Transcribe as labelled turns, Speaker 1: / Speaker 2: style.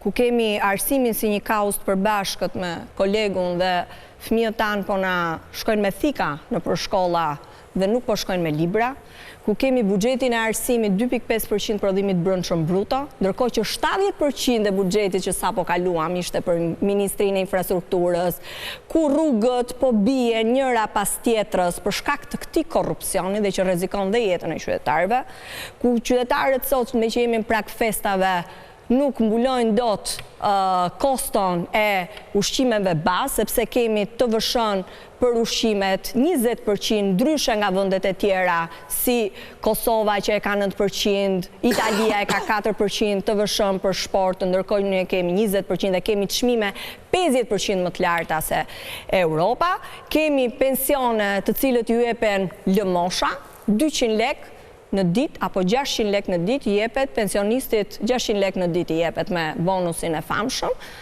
Speaker 1: ku kemi arsimin si një kaos të përbashkët me kolegun dhe fëmijët tanë po na shkojnë me thika në përshkolla dhe nuk po shkojnë me libra, ku kemi buxhetin e arsimit 2.5% prodhimit brendshëm bruto, ndërkohë që 70% e buxhetit që sapo kaluam ishte për Ministrinë e Infrastrukturës, ku rrugët po bie njëra pas tjetrës për shkak të këtij korrupsioni dhe që rrezikon dhe jetën e qytetarëve, ku qytetarët sot me që jemi në prag festave nuk mbulojnë dot koston e ushqimeve bazë, sepse kemi TVSH-n për ushqimet 20%, ndryshe nga vendet e tjera, si Kosova që e ka 9%, Italia e ka 4%, TVSH-n për shport, ndërkohë ne kemi 20% dhe kemi çmime 50% më të larta se Europa. Kemi pensione të cilët ju jepen lëmosha, 200 lekë në ditë apo 600 lekë në ditë i jepet pensionistit, 600 lekë në ditë i jepet me bonusin e famshëm.